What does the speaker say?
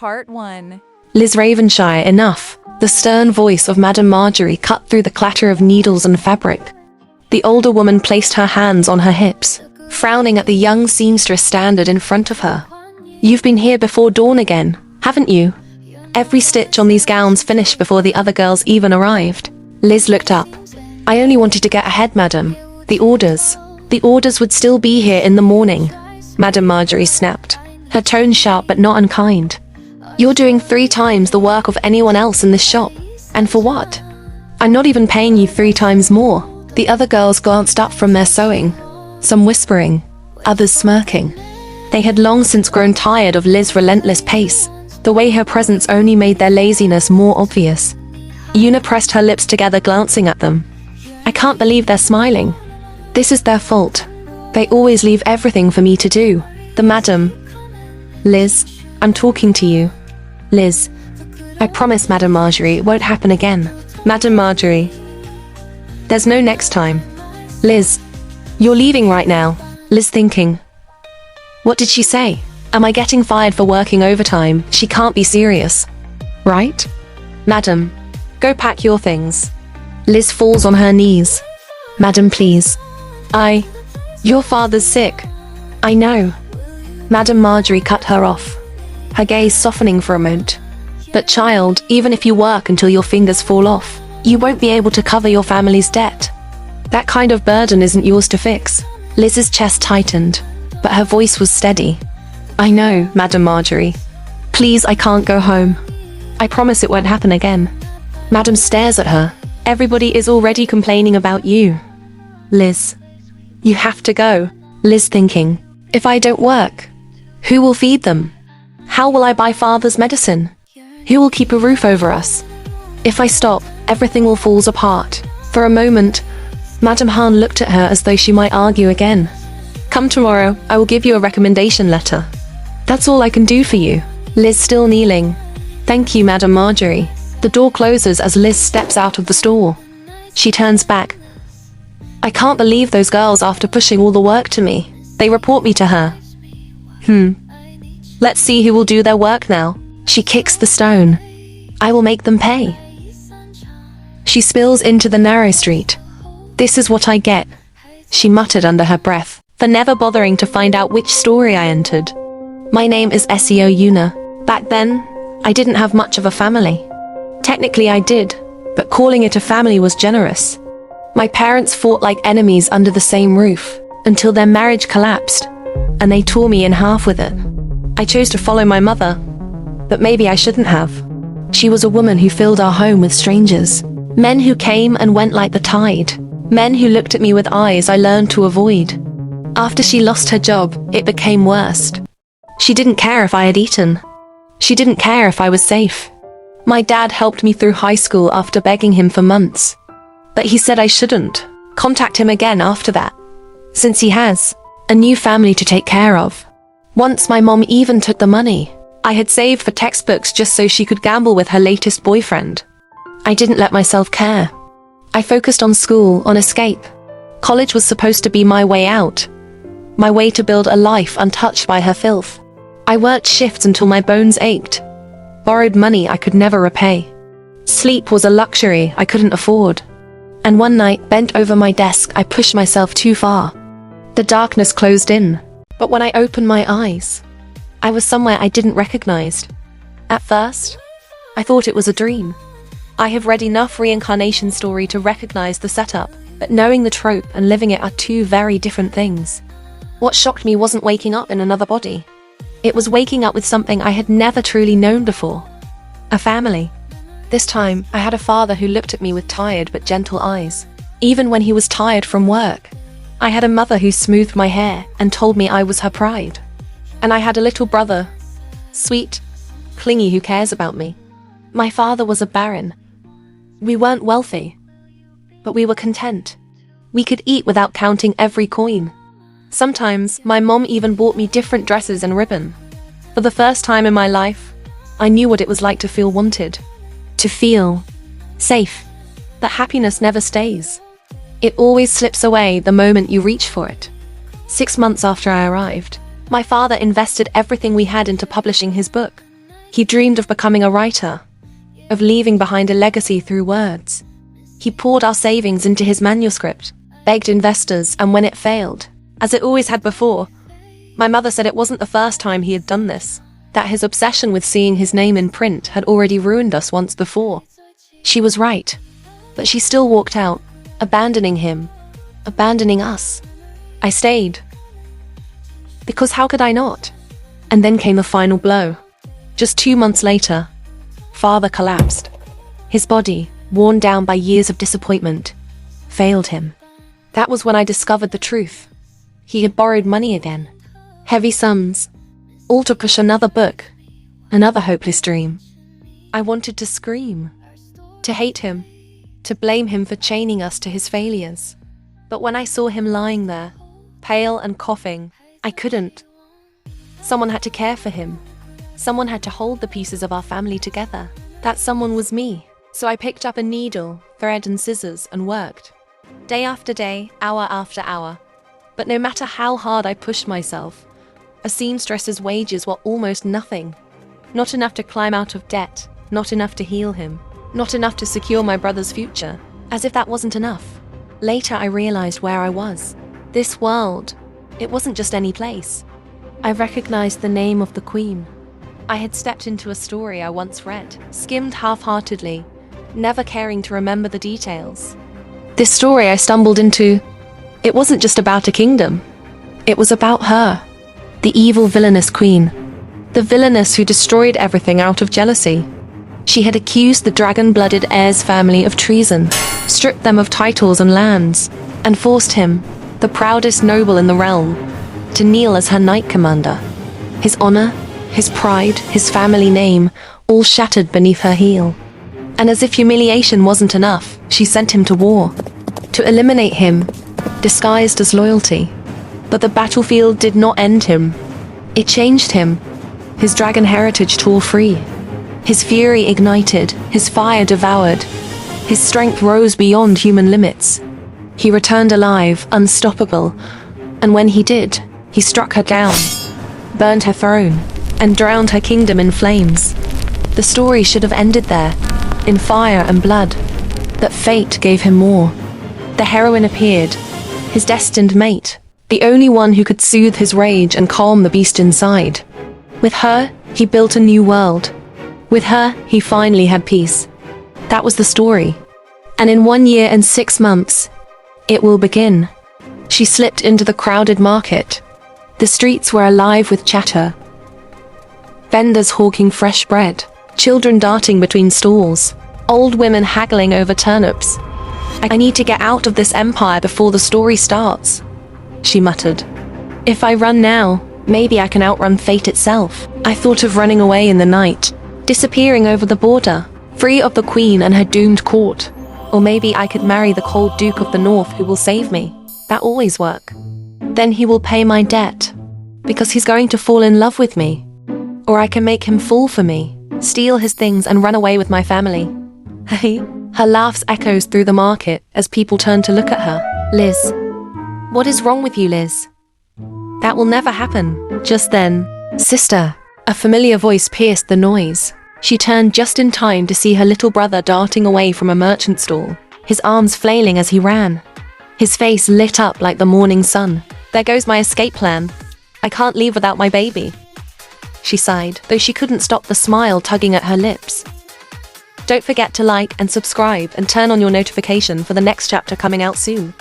Part 1. Liz Ravenshire, enough. The stern voice of Madame Marjorie cut through the clatter of needles and fabric. The older woman placed her hands on her hips, frowning at the young seamstress standard in front of her. "You've been here before dawn again, haven't you? Every stitch on these gowns finished before the other girls even arrived." Liz looked up. "I only wanted to get ahead, madam. The orders would still be here in the morning," Madame Marjorie snapped, her tone sharp but not unkind. "You're doing 3 times the work of anyone else in this shop. And for what? I'm not even paying you 3 times more." The other girls glanced up from their sewing, some whispering, others smirking. They had long since grown tired of Liz's relentless pace. The way her presence only made their laziness more obvious. Una pressed her lips together, glancing at them. "I can't believe they're smiling. This is their fault. They always leave everything for me to do." The madam. "Liz, I'm talking to you. Liz, I promise, Madame Marjorie, it won't happen again." "Madame Marjorie, there's no next time." "Liz, you're leaving right now." Liz thinking. What did she say? Am I getting fired for working overtime? She can't be serious. Right? "Madam, go pack your things." Liz falls on her knees. "Madam, please. Your father's sick." "I know." Madame Marjorie cut her off, her gaze softening for a moment. "But child, even if you work until your fingers fall off, you won't be able to cover your family's debt. That kind of burden isn't yours to fix." Liz's chest tightened, but her voice was steady. "I know, Madame Marjorie. Please, I can't go home. I promise it won't happen again." Madame stares at her. "Everybody is already complaining about you. Liz, you have to go." Liz thinking. "If I don't work, who will feed them? How will I buy father's medicine? Who will keep a roof over us? If I stop, everything will fall apart." For a moment, Madame Hahn looked at her as though she might argue again. "Come tomorrow, I will give you a recommendation letter. That's all I can do for you." Liz still kneeling. "Thank you, Madame Marjorie." The door closes as Liz steps out of the store. She turns back. "I can't believe those girls, after pushing all the work to me, they report me to her. Let's see who will do their work now." She kicks the stone. "I will make them pay." She spills into the narrow street. "This is what I get," she muttered under her breath, "for never bothering to find out which story I entered. My name is SEO Una. Back then, I didn't have much of a family. Technically I did, but calling it a family was generous. My parents fought like enemies under the same roof, until their marriage collapsed, and they tore me in half with it. I chose to follow my mother, but maybe I shouldn't have. She was a woman who filled our home with strangers, men who came and went like the tide, men who looked at me with eyes I learned to avoid. After she lost her job, it became worse. She didn't care if I had eaten. She didn't care if I was safe. My dad helped me through high school after begging him for months. But he said I shouldn't contact him again after that, since he has a new family to take care of. Once my mom even took the money I had saved for textbooks just so she could gamble with her latest boyfriend. I didn't let myself care. I focused on school, on escape. College was supposed to be my way out, my way to build a life untouched by her filth. I worked shifts until my bones ached, borrowed money I could never repay. Sleep was a luxury I couldn't afford. And one night, bent over my desk, I pushed myself too far. The darkness closed in, but when I opened my eyes, I was somewhere I didn't recognize. At first, I thought it was a dream. I have read enough reincarnation story to recognize the setup, but knowing the trope and living it are 2 very different things. What shocked me wasn't waking up in another body. It was waking up with something I had never truly known before. A family. This time, I had a father who looked at me with tired but gentle eyes, even when he was tired from work. I had a mother who smoothed my hair and told me I was her pride. And I had a little brother, sweet, clingy, who cares about me. My father was a baron. We weren't wealthy, but we were content. We could eat without counting every coin. Sometimes, my mom even bought me different dresses and ribbon. For the first time in my life, I knew what it was like to feel wanted, to feel safe. That happiness never stays. It always slips away the moment you reach for it. 6 months after I arrived, my father invested everything we had into publishing his book. He dreamed of becoming a writer, of leaving behind a legacy through words. He poured our savings into his manuscript, begged investors, and when it failed, as it always had before, my mother said it wasn't the first time he had done this, that his obsession with seeing his name in print had already ruined us once before. She was right, but she still walked out, abandoning him, abandoning us. I stayed. Because how could I not? And then came the final blow. Just 2 months later, Father collapsed. His body, worn down by years of disappointment, failed him. That was when I discovered the truth. He had borrowed money again. Heavy sums, all to push another book, another hopeless dream. I wanted to scream, to hate him, to blame him for chaining us to his failures. But when I saw him lying there, pale and coughing, I couldn't. Someone had to care for him. Someone had to hold the pieces of our family together. That someone was me. So I picked up a needle, thread and scissors and worked. Day after day, hour after hour. But no matter how hard I pushed myself, a seamstress's wages were almost nothing. Not enough to climb out of debt, not enough to heal him, not enough to secure my brother's future. As if that wasn't enough. Later I realized where I was. This world, it wasn't just any place. I recognized the name of the Queen. I had stepped into a story I once read, skimmed half-heartedly, never caring to remember the details. This story I stumbled into, it wasn't just about a kingdom. It was about her, the evil villainous queen, the villainess who destroyed everything out of jealousy. She had accused the dragon-blooded heir's family of treason, stripped them of titles and lands, and forced him, the proudest noble in the realm, to kneel as her knight commander. His honor, his pride, his family name, all shattered beneath her heel. And as if humiliation wasn't enough, she sent him to war, to eliminate him, disguised as loyalty. But the battlefield did not end him. It changed him. His dragon heritage tore free. His fury ignited, his fire devoured. His strength rose beyond human limits. He returned alive, unstoppable, and when he did, he struck her down, burned her throne, and drowned her kingdom in flames. The story should have ended there, in fire and blood, but fate gave him more. The heroine appeared, his destined mate, the only one who could soothe his rage and calm the beast inside. With her, he built a new world. With her, he finally had peace. That was the story. And in 1 year and 6 months, it will begin. She slipped into the crowded market. The streets were alive with chatter. Vendors hawking fresh bread, children darting between stalls, old women haggling over turnips. I need to get out of this empire before the story starts, she muttered. If I run now, maybe I can outrun fate itself. I thought of running away in the night, disappearing over the border, free of the Queen and her doomed court. Or maybe I could marry the cold Duke of the North who will save me. That always works. Then he will pay my debt, because he's going to fall in love with me. Or I can make him fall for me, steal his things and run away with my family. Her laughs echoes through the market as people turn to look at her. Liz. What is wrong with you, Liz? That will never happen. Just then, sister, a familiar voice pierced the noise. She turned just in time to see her little brother darting away from a merchant stall, his arms flailing as he ran. His face lit up like the morning sun. There goes my escape plan. I can't leave without my baby. She sighed, though she couldn't stop the smile tugging at her lips. Don't forget to like and subscribe and turn on your notification for the next chapter coming out soon.